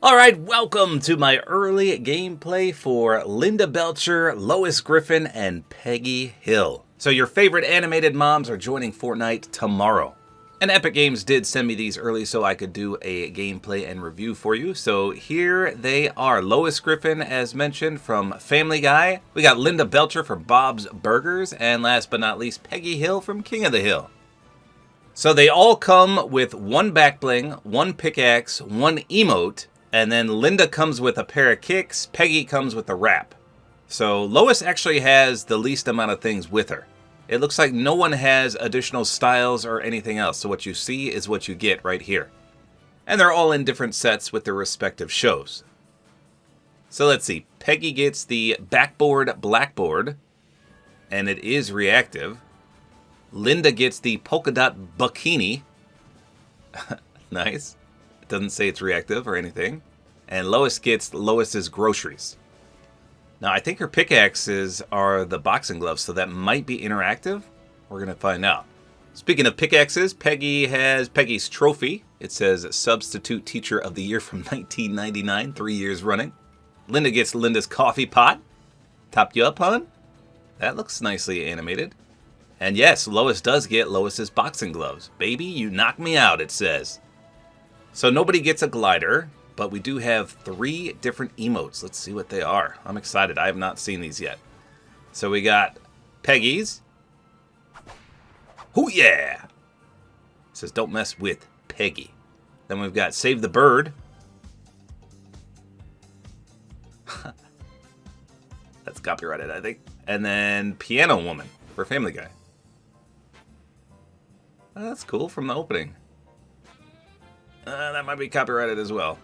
Alright, welcome to my early gameplay for Linda Belcher, Lois Griffin, and Peggy Hill. So your favorite animated moms are joining Fortnite tomorrow. And Epic Games did send me these early so I could do a gameplay and review for you. So here they are. Lois Griffin, as mentioned, from Family Guy. We got Linda Belcher from Bob's Burgers. And last but not least, Peggy Hill from King of the Hill. So they all come with one back bling, one pickaxe, one emote, and then Linda comes with a pair of kicks, Peggy comes with a wrap. So Lois actually has the least amount of things with her. It looks like no one has additional styles or anything else, so what you see is what you get right here. And they're all in different sets with their respective shows. So let's see, Peggy gets the backboard blackboard, and it is reactive. Linda gets the polka dot bikini. Nice. It doesn't say it's reactive or anything. And Lois gets Lois's groceries. Now, I think her pickaxes are the boxing gloves, so that might be interactive. We're going to find out. Speaking of pickaxes, Peggy has Peggy's trophy. It says Substitute Teacher of the Year from 1999, 3 years running. Linda gets Linda's coffee pot. Topped you up, hon? That looks nicely animated. And yes, Lois does get Lois's boxing gloves. Baby, you knocked me out, it says. So nobody gets a glider, but we do have 3 different emotes. Let's see what they are. I'm excited. I have not seen these yet. So we got Peggy's. Hoo yeah! It says don't mess with Peggy. Then we've got Save the Bird. That's copyrighted, I think. And then Piano Woman for Family Guy. Oh, that's cool from the opening. That might be copyrighted as well.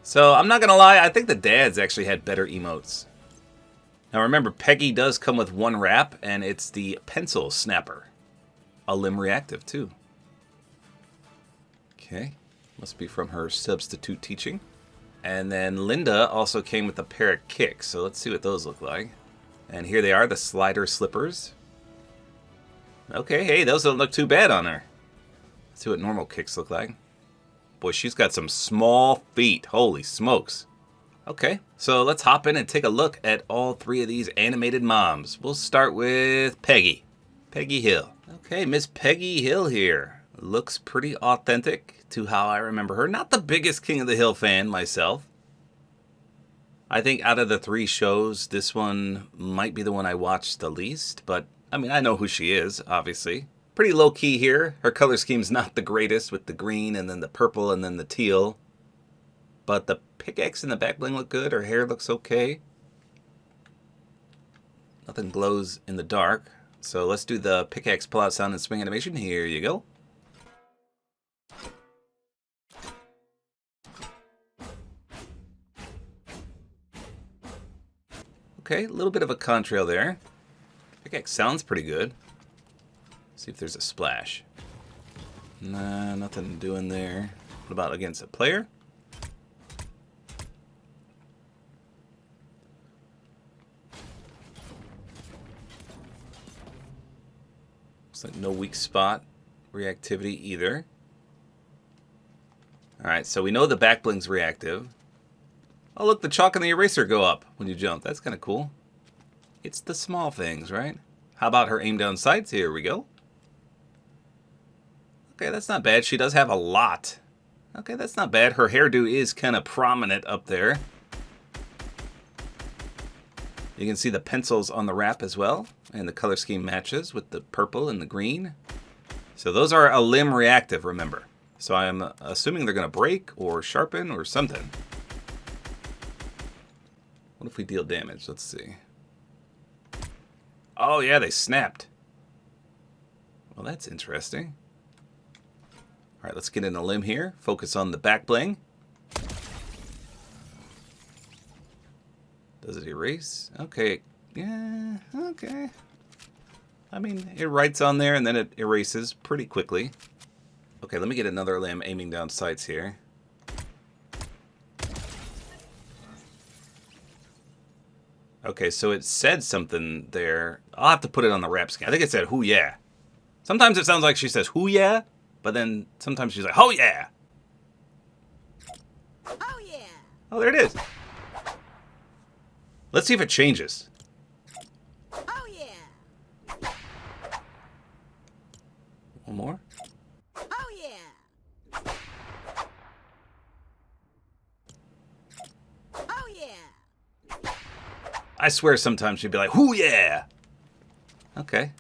So, I'm not going to lie, I think the dads actually had better emotes. Now remember, Peggy does come with one wrap, and it's the pencil snapper. A limb reactive, too. Okay, must be from her substitute teaching. And then Linda also came with a pair of kicks, so let's see what those look like. And here they are, the slider slippers. Okay, hey, those don't look too bad on her. Let's see what normal kicks look like. Boy, she's got some small feet. Holy smokes. Okay, so let's hop in and take a look at all 3 of these animated moms. We'll start with Peggy. Peggy Hill. Okay, Miss Peggy Hill here. Looks pretty authentic to how I remember her. Not the biggest King of the Hill fan myself. I think out of the 3 shows, this one might be the one I watched the least. But, I mean, I know who she is, obviously. Pretty low-key here. Her color scheme's not the greatest with the green and then the purple and then the teal. But the pickaxe and the back bling look good. Her hair looks okay. Nothing glows in the dark. So let's do the pickaxe pull-out sound and swing animation. Here you go. Okay, a little bit of a contrail there. Pickaxe sounds pretty good. See if there's a splash. Nah, nothing doing there. What about against a player? Looks like no weak spot reactivity either. Alright, so we know the back bling's reactive. Oh look, the chalk and the eraser go up when you jump. That's kind of cool. It's the small things, right? How about her aim down sights? Here we go. Okay, that's not bad. She does have a lot. Okay, that's not bad. Her hairdo is kind of prominent up there. You can see the pencils on the wrap as well. And the color scheme matches with the purple and the green. So those are a limb reactive, remember. So I'm assuming they're going to break or sharpen or something. What if we deal damage? Let's see. Oh yeah, they snapped. Well, that's interesting. All right, let's get in a limb here. Focus on the back bling. Does it erase? Okay. Yeah, okay. I mean, it writes on there and then it erases pretty quickly. Okay, let me get another limb aiming down sights here. Okay, so it said something there. I'll have to put it on the wrap scan. I think it said, hoo yeah. Sometimes it sounds like she says, hoo yeah, but then sometimes she's like, oh yeah. Oh yeah. Oh, there it is. Let's see if it changes. Oh yeah. One more. Oh yeah. Oh yeah. I swear sometimes she'd be like, "Hoo yeah." Okay.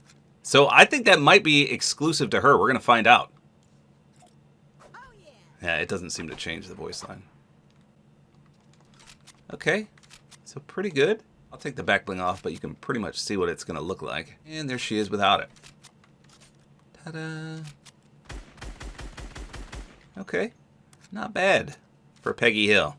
So I think that might be exclusive to her. We're going to find out. Oh yeah. Yeah, it doesn't seem to change the voice line. Okay. So pretty good. I'll take the back bling off, but you can pretty much see what it's going to look like. And there she is without it. Ta-da. Okay. Not bad for Peggy Hill.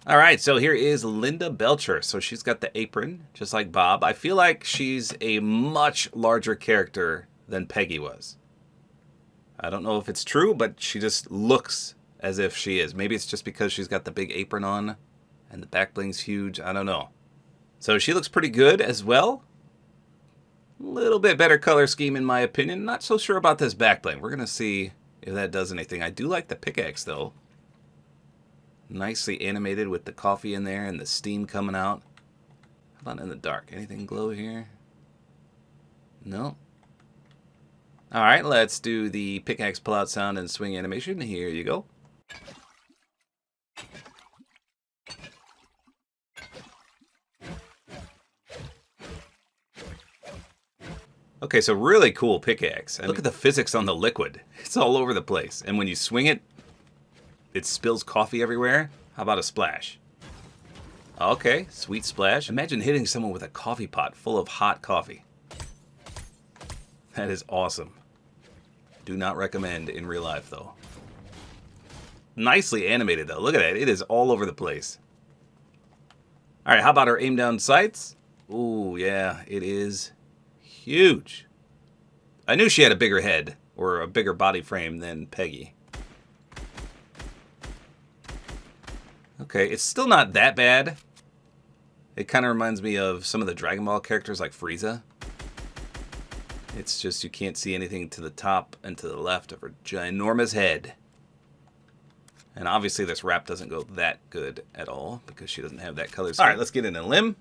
All right, so here is Linda Belcher. So she's got the apron, just like Bob. I feel like she's a much larger character than Peggy was. I don't know if it's true, but she just looks as if she is. Maybe it's just because she's got the big apron on and the back bling's huge. I don't know. So she looks pretty good as well. A little bit better color scheme in my opinion. Not so sure about this back bling. We're going to see if that does anything. I do like the pickaxe though. Nicely animated with the coffee in there and the steam coming out. How about in the dark? Anything glow here? No. Alright, let's do the pickaxe pull out sound and swing animation. Here you go. Okay, so really cool pickaxe. Look at the physics on the liquid. It's all over the place. And when you swing it, it spills coffee everywhere. How about a splash? Okay, sweet splash. Imagine hitting someone with a coffee pot full of hot coffee. That is awesome. Do not recommend in real life, though. Nicely animated, though. Look at that. It is all over the place. All right, how about our aim down sights? Ooh, yeah, it is huge. I knew she had a bigger head or a bigger body frame than Peggy. Okay, it's still not that bad. It kind of reminds me of some of the Dragon Ball characters like Frieza. It's just you can't see anything to the top and to the left of her ginormous head. And obviously this wrap doesn't go that good at all because she doesn't have that color scheme. All right, let's get in a limb.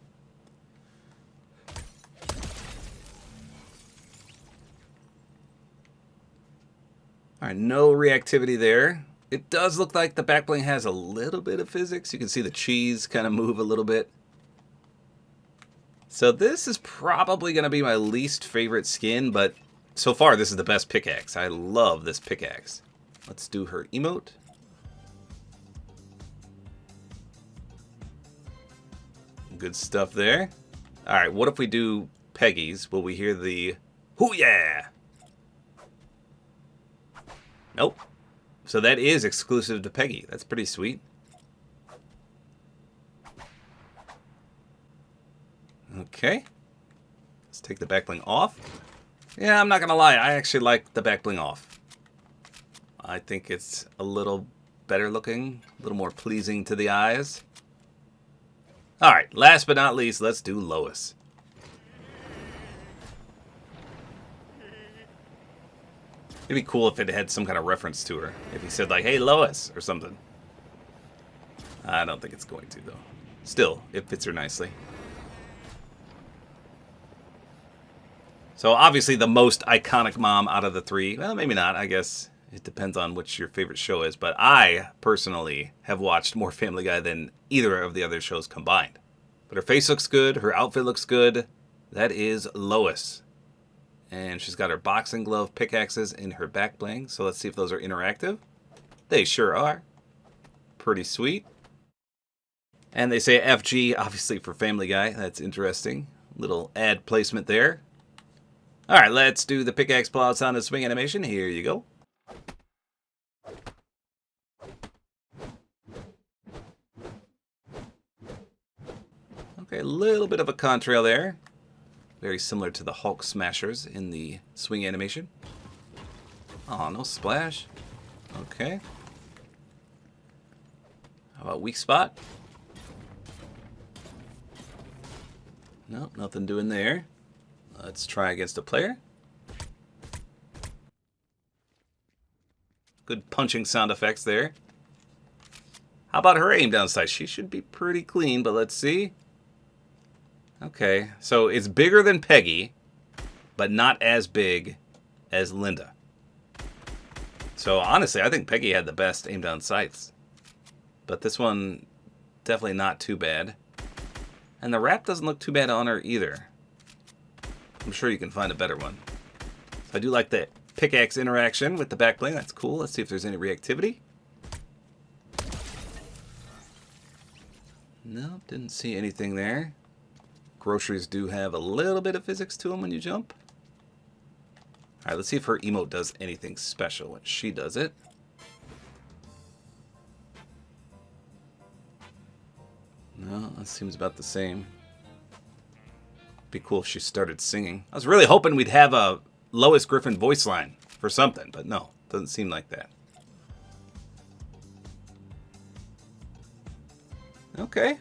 All right, no reactivity there. It does look like the back bling has a little bit of physics. You can see the cheese kind of move a little bit. So this is probably going to be my least favorite skin, but so far this is the best pickaxe. I love this pickaxe. Let's do her emote. Good stuff there. All right, what if we do Peggy's? Will we hear the "hoo yeah"? Nope. So that is exclusive to Peggy. That's pretty sweet. Okay. Let's take the back bling off. Yeah, I'm not going to lie. I actually like the back bling off. I think it's a little better looking, a little more pleasing to the eyes. All right, last but not least, let's do Lois. It'd be cool if it had some kind of reference to her. If he said like, "Hey, Lois," or something. I don't think it's going to, though. Still, it fits her nicely. So obviously the most iconic mom out of the three. Well, maybe not. I guess it depends on what your favorite show is. But I, personally, have watched more Family Guy than either of the other shows combined. But her face looks good. Her outfit looks good. That is Lois. And she's got her boxing glove pickaxes in her back bling. So let's see if those are interactive. They sure are. Pretty sweet. And they say FG, obviously for Family Guy. That's interesting. Little ad placement there. All right, let's do the pickaxe pull out sound and swing animation. Here you go. Okay, a little bit of a contrail there. Very similar to the Hulk Smashers in the swing animation. Oh, no splash. Okay. How about weak spot? Nope, nothing doing there. Let's try against a player. Good punching sound effects there. How about her aim down sight? She should be pretty clean, but let's see. Okay, so it's bigger than Peggy, but not as big as Linda. So honestly, I think Peggy had the best aim down sights. But this one, definitely not too bad. And the wrap doesn't look too bad on her either. I'm sure you can find a better one. So I do like the pickaxe interaction with the back bling. That's cool. Let's see if there's any reactivity. Nope, didn't see anything there. Groceries do have a little bit of physics to them when you jump. Alright, let's see if her emote does anything special when she does it. No, that seems about the same. Be cool if she started singing. I was really hoping we'd have a Lois Griffin voice line for something, but no, doesn't seem like that. Okay.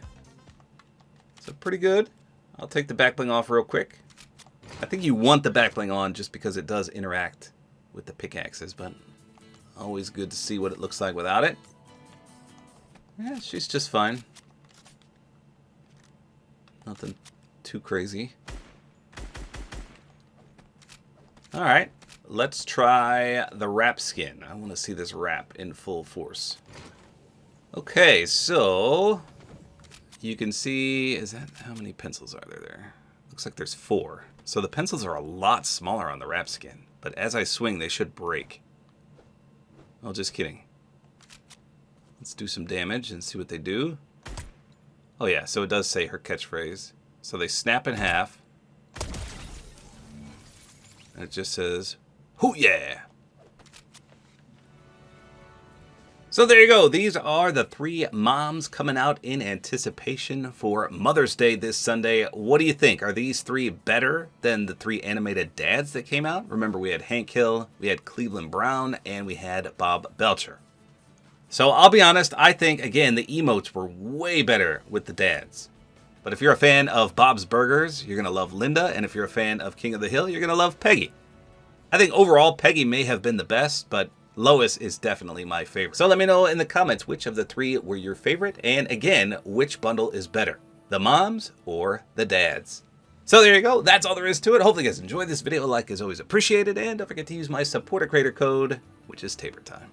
So pretty good. I'll take the back bling off real quick. I think you want the back bling on just because it does interact with the pickaxes, but always good to see what it looks like without it. Yeah, she's just fine. Nothing too crazy. Alright, let's try the wrap skin. I want to see this wrap in full force. Okay, so you can see, is that how many pencils are there? Looks like there's 4. So the pencils are a lot smaller on the wrap skin, but as I swing, they should break. Oh, just kidding. Let's do some damage and see what they do. Oh yeah, so it does say her catchphrase. So they snap in half. And it just says, "Hoo yeah!" So there you go. These are the 3 moms coming out in anticipation for Mother's Day this Sunday. What do you think? Are these 3 better than the 3 animated dads that came out? Remember, we had Hank Hill, we had Cleveland Brown, and we had Bob Belcher. So I'll be honest, I think, again, the emotes were way better with the dads. But if you're a fan of Bob's Burgers, you're going to love Linda. And if you're a fan of King of the Hill, you're going to love Peggy. I think overall, Peggy may have been the best, but Lois is definitely my favorite. So let me know in the comments which of the 3 were your favorite. And again, which bundle is better, the moms or the dads? So there you go. That's all there is to it. Hopefully you guys enjoyed this video. A like is always appreciated. And don't forget to use my Support-A-Creator Code, which is tabortime.